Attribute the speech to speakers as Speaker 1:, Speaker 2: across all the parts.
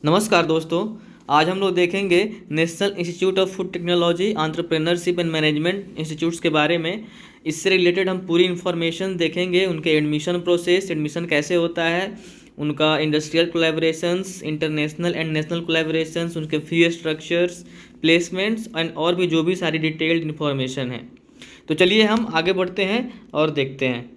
Speaker 1: नमस्कार दोस्तों। आज हम लोग देखेंगे national institute of food technology entrepreneurship and management institutes के बारे में। इससे रिलेटेड हम पूरी इन्फॉर्मेशन देखेंगे, उनके एडमिशन प्रोसेस, एडमिशन कैसे होता है, उनका industrial collaborations, international and national collaborations, उनके फी स्ट्रक्चर्स, प्लेसमेंट्स एंड और भी जो भी सारी डिटेल्ड इन्फॉर्मेशन है। तो चलिए हम आगे बढ़ते हैं और देखते हैं।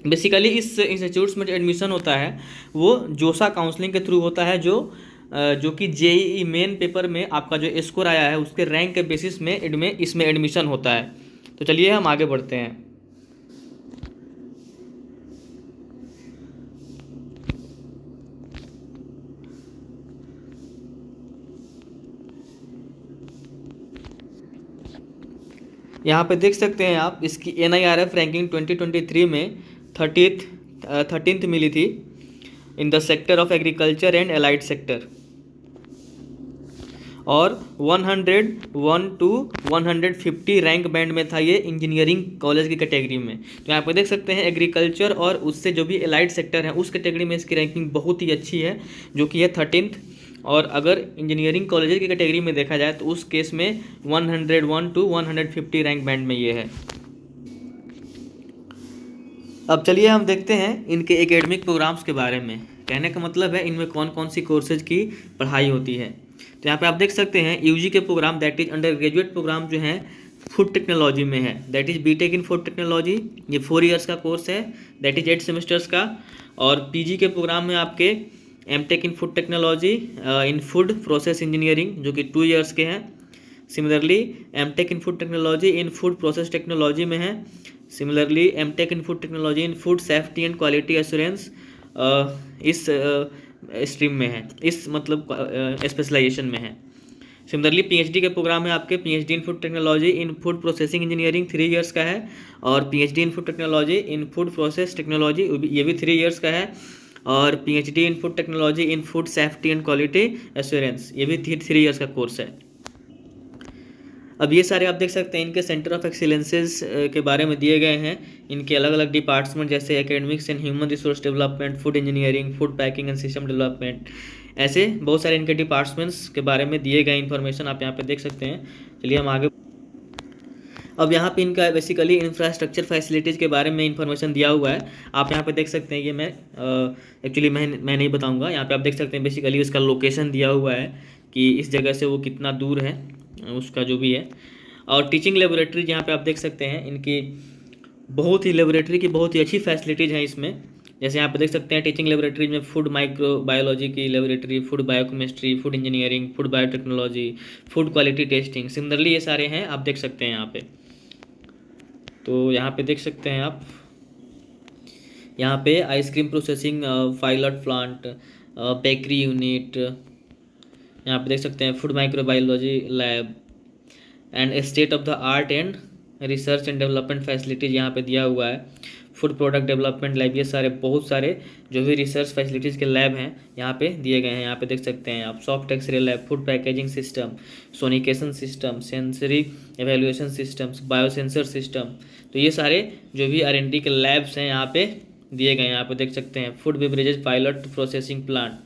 Speaker 1: बेसिकली इस इंस्टीट्यूट्स में जो एडमिशन होता है वो जोसा काउंसलिंग के थ्रू होता है, जो कि जेईई मेन पेपर में आपका जो स्कोर आया है उसके रैंक के बेसिस में इसमें एडमिशन होता है। तो चलिए हम आगे बढ़ते हैं। यहाँ पे देख सकते हैं आप, इसकी NIRF रैंकिंग 2023 में 13th मिली थी in the sector of agriculture and allied sector, और 101 to 150 रैंक बैंड में था ये इंजीनियरिंग कॉलेज की कैटेगरी में। तो यहाँ पे देख सकते हैं एग्रीकल्चर और उससे जो भी एलाइड सेक्टर है उस कैटेगरी में इसकी रैंकिंग बहुत ही अच्छी है, जो कि है 13th। और अगर इंजीनियरिंग कॉलेज की कैटेगरी में देखा जाए तो उस केस में 101 to 150 रैंक बैंड में ये है। अब चलिए हम देखते हैं इनके एकेडमिक प्रोग्राम्स के बारे में। कहने का मतलब है इनमें कौन कौन सी कोर्सेज की पढ़ाई होती है। तो यहाँ पे आप देख सकते हैं यूजी के programme, that is undergraduate programme जो है फूड टेक्नोलॉजी में है, that is BTech in food technology. ये 4 ईयर्स का कोर्स है, दैट इज 8 सेमेस्टर्स का। और पीजी के प्रोग्राम में आपके MTech in food technology in food process engineering, जो कि 2 ईयर्स के हैं। Similarly MTech in food technology in food process technology में है। Similarly MTech in food technology in food safety and quality assurance इस स्ट्रीम में है, इस मतलब स्पेशलाइजेशन में है। सिमिलरली पीएचडी के प्रोग्राम में आपके PhD in food technology in food processing engineering 3 years का है, और PhD in food technology in food process technology ये भी 3 ईयर्स का है, और PhD in food technology in food safety and quality assurance ये भी 3 ईयर्स का कोर्स है। अब ये सारे आप देख सकते हैं इनके सेंटर ऑफ एक्सीलेंसेज के बारे में दिए गए हैं। इनके अलग अलग डिपार्टमेंट जैसे academics and human resource development, food engineering, food packing and system development, ऐसे बहुत सारे इनके डिपार्टमेंट्स के बारे में दिए गए इन्फॉर्मेशन आप यहाँ पे देख सकते हैं। चलिए हम आगे। अब यहाँ पे इनका बेसिकली इंफ्रास्ट्रक्चर फैसिलिटीज़ के बारे में इंफॉर्मेशन दिया हुआ है। आप यहाँ पे देख सकते हैं, ये मैं एक्चुअली मैं नहीं बताऊँगा। यहाँ पे आप देख सकते हैं बेसिकली उसका लोकेशन दिया हुआ है कि इस जगह से वो कितना दूर है, उसका जो भी है। और टीचिंग लेबोरेटरीज यहाँ पे आप देख सकते हैं इनकी बहुत ही लेबोरेटरी की बहुत ही अच्छी फैसिलिटीज़ हैं इसमें। जैसे यहाँ पे देख सकते हैं टीचिंग लेबोरेटरीज में फूड माइक्रोबायोलॉजी की laboratory, food biochemistry, food engineering, food biotechnology, food quality testing, similarly ये सारे हैं आप देख सकते हैं यहाँ पे। तो यहाँ पे देख सकते हैं आप, यहाँ पे ice cream processing pilot plant, bakery unit, यहाँ पे देख सकते हैं food microbiology lab and state of the art and research and development facilities यहाँ पे दिया हुआ है। फूड प्रोडक्ट डेवलपमेंट लैब, ये सारे बहुत सारे जो भी रिसर्च फैसिलिटीज़ के लैब हैं यहाँ पे दिए गए हैं। यहाँ पे देख सकते हैं आप soft x ray lab, food packaging system, sonication system, sensory evaluation systems, biosensor system. तो ये सारे जो भी R&D के लैब्स हैं यहाँ पे दिए गए हैं। यहाँ पे देख सकते हैं food beverages pilot processing plant,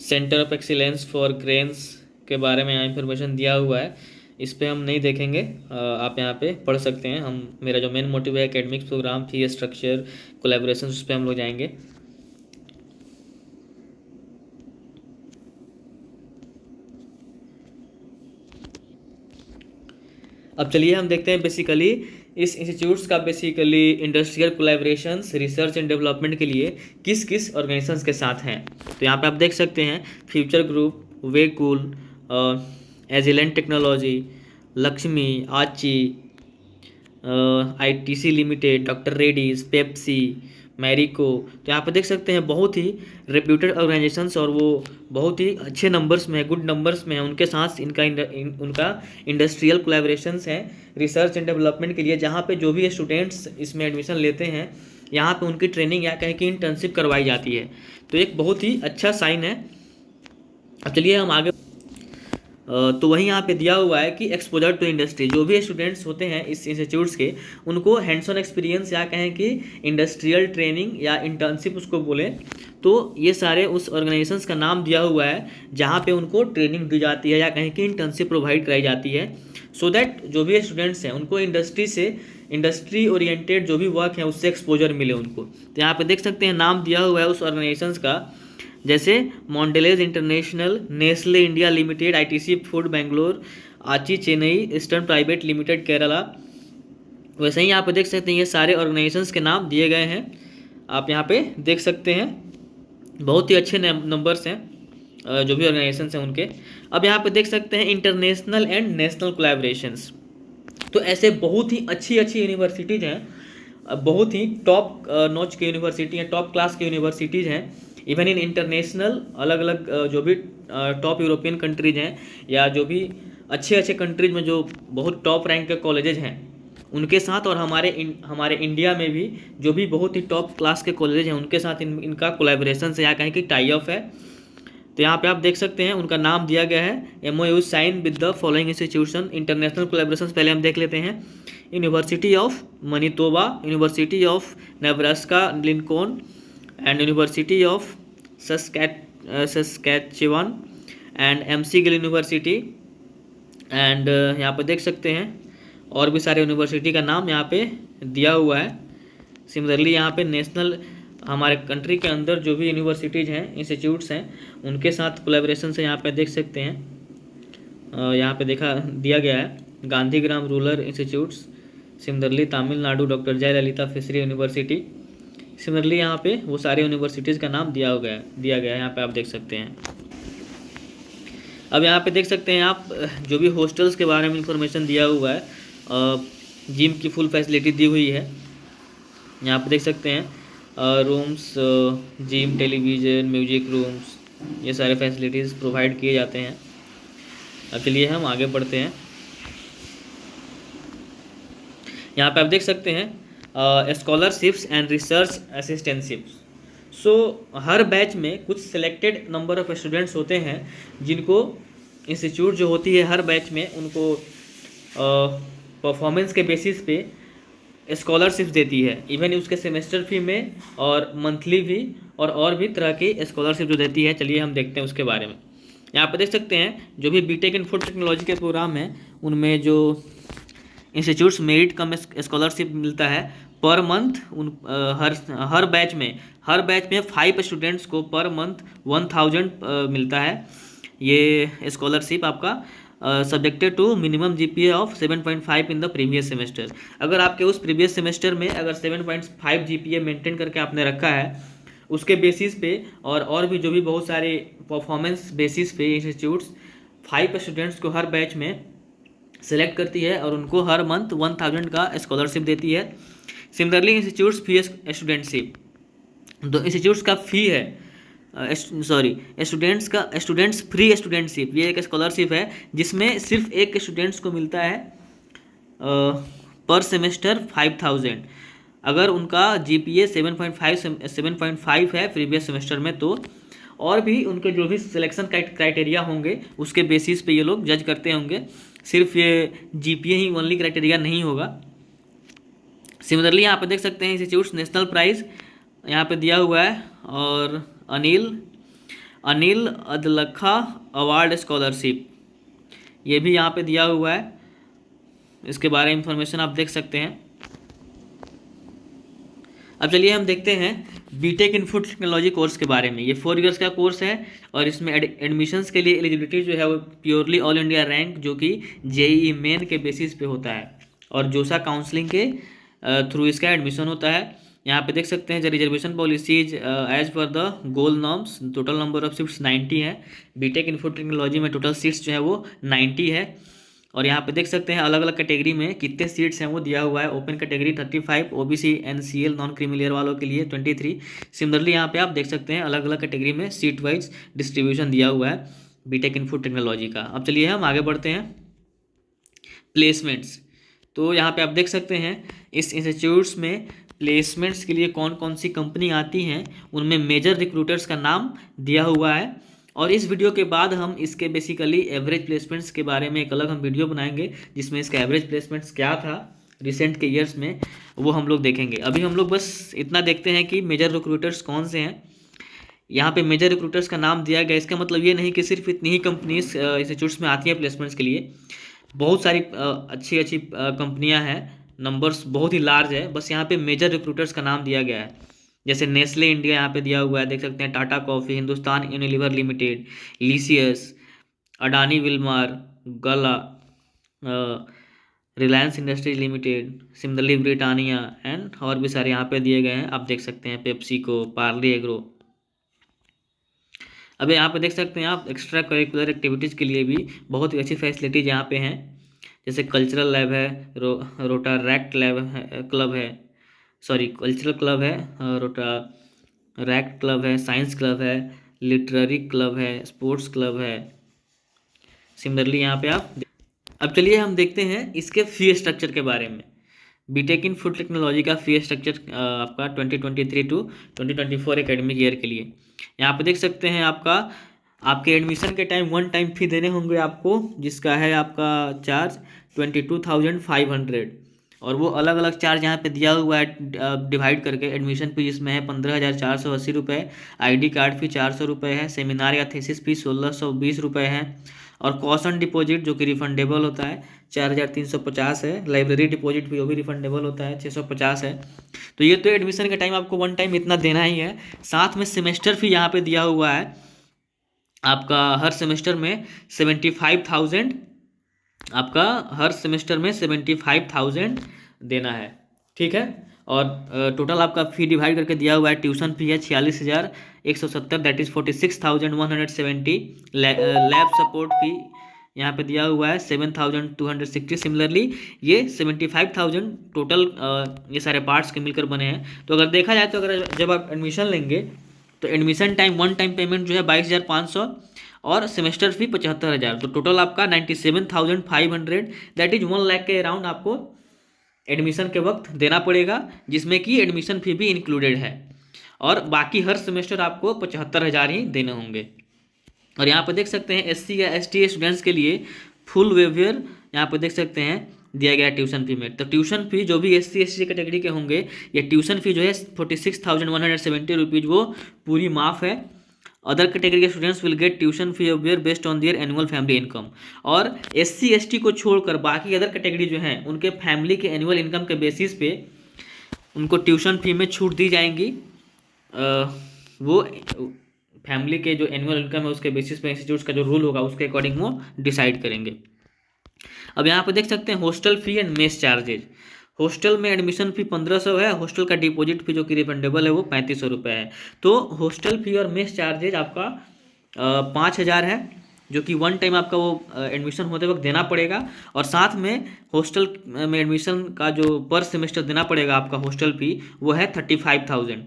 Speaker 1: centre of excellence for grains के बारे में यहाँ इन्फॉर्मेशन दिया हुआ है। इस पे हम नहीं देखेंगे, आप यहाँ पे पढ़ सकते हैं। मेरा जो मेन मोटिव है academics programme, fee structure, collaboration, उस पर हम लोग जाएंगे। अब चलिए हम देखते हैं बेसिकली इस इंस्टीट्यूट्स का basically industrial collaborations, research and development के लिए किस किस ऑर्गेनाइजेशंस के साथ हैं। तो यहाँ पे आप देख सकते हैं future group, Wakool, Agilent technology, Lakshmi, Aachi, ITC limited, doctor Reddy's, Pepsi, Marico. तो यहाँ पे देख सकते हैं बहुत ही रेप्यूटेड ऑर्गेनाइजेशंस, और वो बहुत ही अच्छे नंबर्स में है, गुड नंबर्स में है। उनके साथ उनका इंडस्ट्रियल कोलैबोरेशंस है रिसर्च एंड डेवलपमेंट के लिए, जहाँ पे जो भी स्टूडेंट्स इसमें एडमिशन लेते हैं यहाँ पे उनकी ट्रेनिंग या कहें कि इंटर्नशिप करवाई जाती है। तो एक बहुत ही अच्छा साइन है। अब चलिए हम आगे। तो वहीं यहाँ पे दिया हुआ है कि एक्सपोजर टू इंडस्ट्री, जो भी स्टूडेंट्स होते हैं इस इंस्टीट्यूट्स के, उनको हैंड्स ऑन एक्सपीरियंस या कहें कि इंडस्ट्रियल ट्रेनिंग या इंटर्नशिप उसको बोलें, तो ये सारे उस ऑर्गेनाइजेशंस का नाम दिया हुआ है जहाँ पे उनको ट्रेनिंग दी जाती है या कहें कि इंटर्नशिप प्रोवाइड कराई जाती है, सो दैट जो भी स्टूडेंट्स हैं उनको इंडस्ट्री ओरिएंटेड जो भी वर्क है उससे एक्सपोजर मिले उनको। तो यहाँ पे देख सकते हैं नाम दिया हुआ है उस ऑर्गेनाइजेशंस का, जैसे Mondelez international, Nestle India limited, ITC food Bangalore, Aachi Chennai, eastern private limited Kerala. वैसे ही यहाँ पे देख सकते हैं ये सारे ऑर्गेनाइजेशंस के नाम दिए गए हैं, आप यहाँ पे देख सकते हैं। बहुत ही अच्छे नंबर्स हैं जो भी ऑर्गेनाइजेशंस हैं उनके। अब यहाँ पे देख सकते हैं इंटरनेशनल एंड नेशनल कोलैबोरेशंस। तो ऐसे बहुत ही अच्छी अच्छी यूनिवर्सिटीज़ हैं, बहुत ही टॉप नॉच की यूनिवर्सिटी हैं, टॉप क्लास की यूनिवर्सिटीज़ हैं। इवन इन इंटरनेशनल अलग अलग जो भी टॉप यूरोपियन कंट्रीज हैं या जो भी अच्छे अच्छे कंट्रीज में जो बहुत टॉप रैंक के कॉलेजेज हैं उनके साथ, और हमारे इंडिया में भी जो भी बहुत ही टॉप क्लास के कॉलेज हैं उनके साथ इनका कोलैबोरेशन से या कहें कि टाई ऑफ है। तो यहाँ पे आप देख सकते हैं उनका नाम दिया गया है MOU sign with the following institution. International collaboration पहले हम देख लेते हैं। University of Manitoba, university of Nebraska Lincoln and university of Saskatchewan and MC Gill university. And यहाँ पे देख सकते हैं और भी सारे यूनिवर्सिटी का नाम यहाँ पे दिया हुआ है। सिमिलरली यहाँ पे नेशनल हमारे कंट्री के अंदर जो भी यूनिवर्सिटीज़ हैं, इंस्टीट्यूट्स हैं, उनके साथ कोलैबोरेशन से यहाँ पे देख सकते हैं। यहाँ पे दिया गया है Gandhigram rural institutes, similarly Tamil Nadu doctor Jayalalithaa fishery university. Similarly यहाँ पे वो सारे यूनिवर्सिटीज़ का नाम दिया गया है, यहाँ पे आप देख सकते हैं। अब यहाँ पे देख सकते हैं आप जो भी हॉस्टल्स के बारे में इंफॉर्मेशन दिया हुआ है, जिम की फुल फैसिलिटी दी हुई है। यहाँ पे देख सकते हैं rooms, gym, television, music rooms, ये सारे फैसिलिटीज़ प्रोवाइड किए जाते हैं। अब चलिए हम आगे बढ़ते हैं। यहाँ पे आप देख सकते हैं scholarships and research assistantships. So हर बैच में कुछ सिलेक्टेड नंबर ऑफ स्टूडेंट्स होते हैं जिनको इंस्टीट्यूट जो होती है हर बैच में उनको परफॉर्मेंस के बेसिस पे स्कॉलरशिप्स देती है। इवन उसके सेमेस्टर फी में और मंथली भी और भी तरह की स्कॉलरशिप जो देती है, चलिए हम देखते हैं उसके बारे में। यहाँ पर देख सकते हैं जो भी बीटेक इन फूड टेक्नोलॉजी के प्रोग्राम हैं उनमें जो इंस्टीट्यूट्स मेरिट कम स्कॉलरशिप मिलता है पर मंथ। हर बैच में 5 स्टूडेंट्स को पर मंथ 1000 मिलता है ये स्कॉलरशिप आपका, subjected to minimum GPA of 7.5 in the previous semester. अगर आपके उस प्रीवियस सेमेस्टर में अगर 7.5 GPA मेंटेन करके आपने रखा है उसके बेसिस पे और भी जो भी बहुत सारे परफॉर्मेंस बेसिस पे इंस्टीट्यूट्स 5 स्टूडेंट्स को हर बैच में सेलेक्ट करती है और उनको हर मंथ 1000 का स्कॉलरशिप देती है। सिमिलरली इंस्टीट्यूट्स फी स्टूडेंटशिप, तो इंस्टीट्यूट्स का फी है स्टूडेंट्स फ्री स्टूडेंटशिप, ये एक स्कॉलरशिप है जिसमें सिर्फ एक स्टूडेंट्स को मिलता है पर सेमेस्टर 5000 अगर उनका GPA 7.5 है प्रीवियस सेमेस्टर में। तो और भी उनके जो भी सिलेक्शन क्राइटेरिया होंगे उसके बेसिस पे ये लोग जज करते होंगे, सिर्फ ये GPA ही ओनली क्राइटेरिया नहीं होगा। सिमिलरली यहाँ पे देख सकते हैं इंस्टीट्यूट्स नेशनल प्राइज़ यहाँ पे दिया हुआ है और अनिल अदलखा अवार्ड स्कॉलरशिप ये भी यहाँ पे दिया हुआ है, इसके बारे में इंफॉर्मेशन आप देख सकते हैं। अब चलिए हम देखते हैं BTech in food technology course के बारे में। ये 4 इयर्स का कोर्स है और इसमें एडमिशन्स के लिए एलिजिबिलिटी जो है वो प्योरली ऑल इंडिया रैंक जो कि JEE मेन के बेसिस पे होता है और जोसा काउंसलिंग के थ्रू इसका एडमिशन होता है। यहाँ पे देख सकते हैं reservation policies as per the goal norms. Total number of seats 90 है। बीटेक इन फूड टेक्नोलॉजी में टोटल सीट्स जो है वो 90 है और यहाँ पे देख सकते हैं अलग अलग कैटेगरी में कितने सीट्स हैं वो दिया हुआ है। Open category 35, OBC NCL non creamy वालों के लिए 23। सिमिलरली यहाँ पे आप देख सकते हैं अलग अलग कैटेगरी में सीट वाइज डिस्ट्रीब्यूशन दिया हुआ है बीटेक इन फूड टेक्नोलॉजी का। अब चलिए हम आगे बढ़ते हैं प्लेसमेंट्स। तो यहाँ पे आप देख सकते हैं इस इंस्टीट्यूट्स में प्लेसमेंट्स के लिए कौन कौन सी कंपनी आती हैं उनमें मेजर रिक्रूटर्स का नाम दिया हुआ है और इस वीडियो के बाद हम इसके बेसिकली एवरेज प्लेसमेंट्स के बारे में एक अलग हम वीडियो बनाएंगे, जिसमें इसका एवरेज प्लेसमेंट्स क्या था रिसेंट के ईयर्स में, वो हम लोग देखेंगे। अभी हम लोग बस इतना देखते हैं कि मेजर रिक्रूटर्स कौन से हैं। यहाँ पे मेजर रिक्रूटर्स का नाम दिया गया, इसका मतलब ये नहीं कि सिर्फ इतनी ही कंपनीज इंस्टीट्यूट्स में आती हैं प्लेसमेंट्स के लिए। बहुत सारी अच्छी अच्छी कंपनियां हैं, नंबर्स बहुत ही लार्ज है, बस यहाँ पे मेजर रिक्रूटर्स का नाम दिया गया है। जैसे नेस्ले इंडिया यहाँ पे दिया हुआ है, देख सकते हैं, Tata coffee, Hindustan Unilever limited, Licious, Adani Wilmar, गला, Reliance industries limited, similarly Britannia and और भी सारे यहाँ पे दिए गए हैं। आप देख सकते हैं पेप्सिको, पार्ले एग्रो। अब यहाँ पे देख सकते हैं आप एक्स्ट्रा करिकुलर एक्टिविटीज़ के लिए भी बहुत ही अच्छी फैसिलिटीज़ यहाँ पे हैं। जैसे कल्चरल लैब है, रोटारैक्ट लैब है, क्लब है, सॉरी कल्चरल क्लब है, रोटारैक्ट क्लब है, साइंस क्लब है, लिटरेरी क्लब है, स्पोर्ट्स क्लब है। सिमिलरली यहाँ पे आप अब चलिए हम देखते हैं इसके फी स्ट्रक्चर के बारे में। बीटेक इन फूड टेक्नोलॉजी का फी स्ट्रक्चर आपका 2023 टू 2024 एकेडमिक ईयर के लिए यहाँ पे देख सकते हैं। आपके एडमिशन के टाइम वन टाइम फी देने होंगे आपको, जिसका है आपका चार्ज 22,500, और वो अलग अलग चार्ज यहाँ पे दिया हुआ है डिवाइड करके। एडमिशन फी जिसमें है 15,480 रुपये, ID कार्ड फी 400 रुपये है, सेमिनार या थीसिस फी 1,620 रुपये है, और कॉशन डिपॉजिट जो कि रिफंडेबल होता है 4,350 है, लाइब्रेरी डिपॉजिट भी वो भी रिफंडेबल होता है 650 है। तो ये तो एडमिशन के टाइम आपको वन टाइम इतना देना ही है। साथ में सेमेस्टर फी यहाँ पे दिया हुआ है आपका, हर सेमेस्टर में 75,000, आपका हर सेमेस्टर में 75,000 देना है, ठीक है। और टोटल आपका फ़ी डिवाइड करके दिया हुआ है। ट्यूशन फी है 46,170, दैट इज़ 46,170। लैब सपोर्ट फी यहाँ पे दिया हुआ है 7,260। सिमिलरली ये 75,000 टोटल ये सारे पार्ट्स के मिलकर बने हैं। तो अगर देखा जाए तो अगर जब आप एडमिशन लेंगे तो admission time one time payment जो है 22,500 और सेमेस्टर फी 75,000, तो टोटल आपका 97,500, दैट इज 1 लाख के अराउंड आपको एडमिशन के वक्त देना पड़ेगा, जिसमें कि एडमिशन फी भी इंक्लूडेड है। और बाकी हर सेमेस्टर आपको 75,000 ही देने होंगे। और यहाँ पर देख सकते हैं SC या ST स्टूडेंट्स के लिए फुल वेवियर यहाँ पर देख सकते हैं दिया गया ट्यूशन फी में। तो ट्यूशन फी जो भी SC ST कैटेगरी के होंगे, ये ट्यूशन फी जो है 46,170 रुपीज़ वो पूरी माफ़ है। अदर कैटेगरी के students will get tuition fee of waiver based on their annual family income. और SC ST को छोड़कर बाकी अदर कैटेगरी जो हैं उनके फैमिली के एनुअल इनकम के बेसिस पे उनको ट्यूशन फी में छूट दी जाएंगी। वो फैमिली के जो एनुअल इनकम है उसके बेसिस पे इंस्टीट्यूट्स का जो रूल होगा उसके अकॉर्डिंग वो डिसाइड करेंगे। अब यहाँ पे देख सकते हैं hostel fee and mess charges. Hostel में एडमिशन फी 1,500 है, हॉस्टल का डिपॉजिट फी जो कि रिफंडेबल है वो 3,500 रुपये है। तो हॉस्टल फी और मेस चार्जेज आपका 5,000 है, जो कि वन टाइम आपका वो एडमिशन होते वक्त देना पड़ेगा। और साथ में हॉस्टल में एडमिशन का जो पर सेमेस्टर देना पड़ेगा आपका हॉस्टल फी वो है 35,000।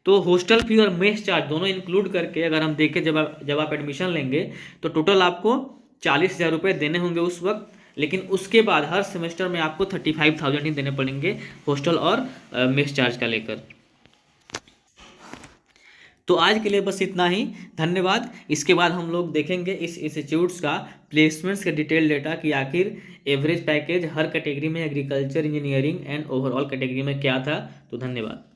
Speaker 1: तो हॉस्टल फी और मेस चार्ज दोनों इंक्लूड करके अगर हम देखें जब आप एडमिशन लेंगे तो टोटल आपको 40,000 रुपये देने होंगे उस वक्त, लेकिन उसके बाद हर सेमेस्टर में आपको 35,000 ही देने पड़ेंगे हॉस्टल और मेस चार्ज का लेकर। तो आज के लिए बस इतना ही, धन्यवाद। इसके बाद हम लोग देखेंगे इस इंस्टीट्यूट्स का प्लेसमेंट्स के डिटेल डेटा कि आखिर एवरेज पैकेज हर कैटेगरी में agriculture, engineering and overall category में क्या था। तो धन्यवाद।